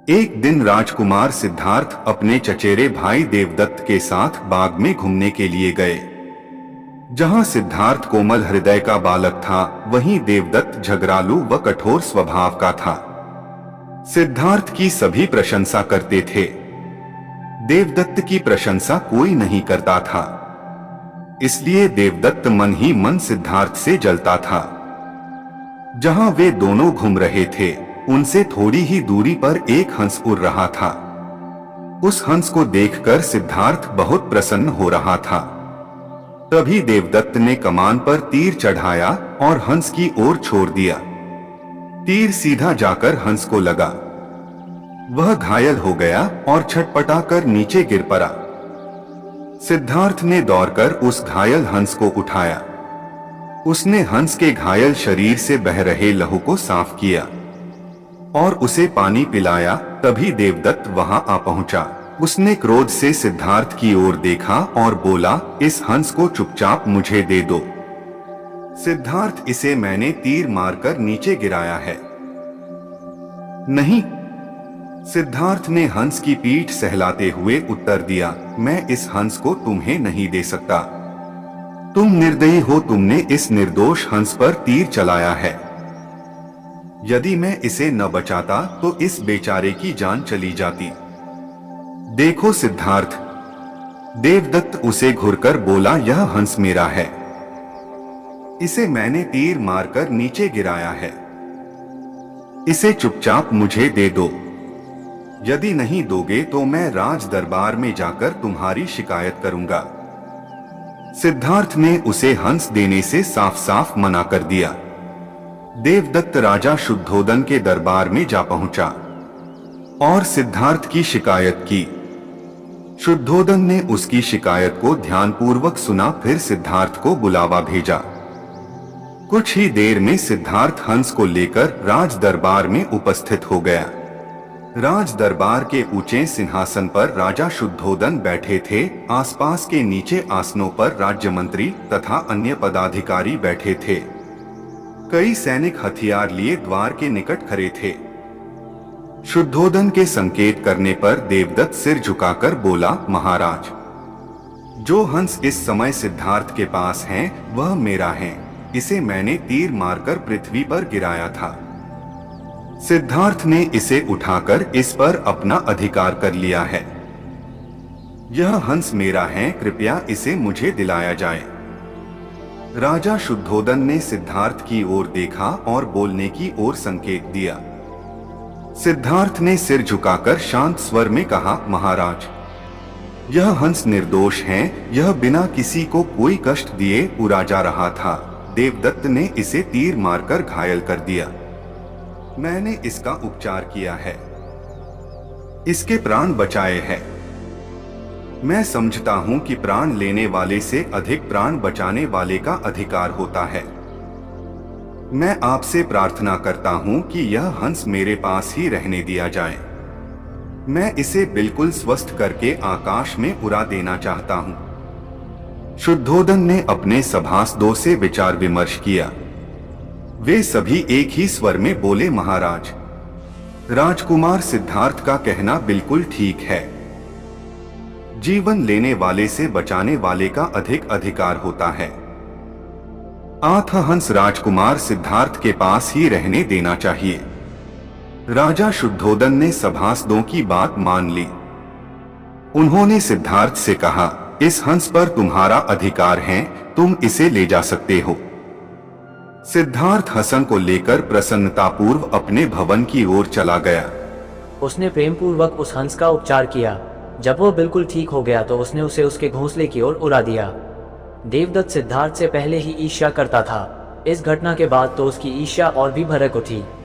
एक दिन राजकुमार सिद्धार्थ अपने चचेरे भाई देवदत्त के साथ बाग में घूमने के लिए गए। जहां सिद्धार्थ कोमल हृदय का बालक था, वहीं देवदत्त झगड़ालू व कठोर स्वभाव का था। सिद्धार्थ की सभी प्रशंसा करते थे, देवदत्त की प्रशंसा कोई नहीं करता था। इसलिए देवदत्त मन ही मन सिद्धार्थ से जलता था। जहां वे दोनों घूम रहे थे, उनसे थोड़ी ही दूरी पर एक हंस उड़ रहा था। उस हंस को देखकर सिद्धार्थ बहुत प्रसन्न हो रहा था। तभी देवदत्त ने कमान पर तीर चढ़ाया और हंस की ओर छोड़ दिया। तीर सीधा जाकर हंस को लगा। वह घायल हो गया और छटपटाकर नीचे गिर पड़ा। सिद्धार्थ ने दौड़कर उस घायल हंस को उठाया। उसने हंस के घायल शरीर से बह रहे लहू को साफ किया और उसे पानी पिलाया। तभी देवदत्त वहां आ पहुंचा। उसने क्रोध से सिद्धार्थ की ओर देखा और बोला, इस हंस को चुपचाप मुझे दे दो। सिद्धार्थ, इसे मैंने तीर मारकर नीचे गिराया है। नहीं, सिद्धार्थ ने हंस की पीठ सहलाते हुए उत्तर दिया, मैं इस हंस को तुम्हें नहीं दे सकता। तुम निर्दयी हो, तुमने इस निर्दोष हंस पर तीर चलाया है। यदि मैं इसे न बचाता तो इस बेचारे की जान चली जाती। देखो सिद्धार्थ, देवदत्त उसे घुरकर बोला, यह हंस मेरा है। इसे मैंने तीर मारकर नीचे गिराया है। इसे चुपचाप मुझे दे दो। यदि नहीं दोगे तो मैं राज दरबार में जाकर तुम्हारी शिकायत करूंगा। सिद्धार्थ ने उसे हंस देने से साफ साफ मना कर दिया। देवदत्त राजा शुद्धोदन के दरबार में जा पहुंचा और सिद्धार्थ की शिकायत की। शुद्धोदन ने उसकी शिकायत को ध्यानपूर्वक सुना, फिर सिद्धार्थ को बुलावा भेजा। कुछ ही देर में सिद्धार्थ हंस को लेकर राज दरबार में उपस्थित हो गया। राज दरबार के ऊंचे सिंहासन पर राजा शुद्धोदन बैठे थे। आसपास के नीचे आसनों पर राज्य मंत्री तथा अन्य पदाधिकारी बैठे थे। कई सैनिक हथियार लिए द्वार के निकट खड़े थे। शुद्धोदन के संकेत करने पर देवदत्त सिर झुकाकर बोला, महाराज, जो हंस इस समय सिद्धार्थ के पास है वह मेरा है। इसे मैंने तीर मारकर पृथ्वी पर गिराया था। सिद्धार्थ ने इसे उठाकर इस पर अपना अधिकार कर लिया है। यह हंस मेरा है, कृपया इसे मुझे दिलाया जाए। राजा शुद्धोदन ने सिद्धार्थ की ओर देखा और बोलने की ओर संकेत दिया। सिद्धार्थ ने सिर झुकाकर शांत स्वर में कहा, महाराज, यह हंस निर्दोष है। यह बिना किसी को कोई कष्ट दिए उड़ा जा रहा था। देवदत्त ने इसे तीर मारकर घायल कर दिया। मैंने इसका उपचार किया है, इसके प्राण बचाए हैं। मैं समझता हूं कि प्राण लेने वाले से अधिक प्राण बचाने वाले का अधिकार होता है। मैं आपसे प्रार्थना करता हूं कि यह हंस मेरे पास ही रहने दिया जाए। मैं इसे बिल्कुल स्वस्थ करके आकाश में उड़ा देना चाहता हूं। शुद्धोदन ने अपने सभासदों से विचार विमर्श किया। वे सभी एक ही स्वर में बोले, महाराज, राजकुमार सिद्धार्थ का कहना बिल्कुल ठीक है। जीवन लेने वाले से बचाने वाले का अधिक अधिकार होता है। आठ हंस राजकुमार सिद्धार्थ के पास ही रहने देना चाहिए। राजा शुद्धोदन ने सभासदों की बात मान ली। उन्होंने सिद्धार्थ से कहा, इस हंस पर तुम्हारा अधिकार है, तुम इसे ले जा सकते हो। सिद्धार्थ हसन को लेकर प्रसन्नतापूर्व अपने भवन की ओर चला गया। उसने प्रेम पूर्वक उस हंस का उपचार किया। जब वो बिल्कुल ठीक हो गया तो उसने उसे उसके घोंसले की ओर उड़ा दिया। देवदत्त सिद्धार्थ से पहले ही ईर्ष्या करता था। इस घटना के बाद तो उसकी ईर्ष्या और भी भड़क उठी।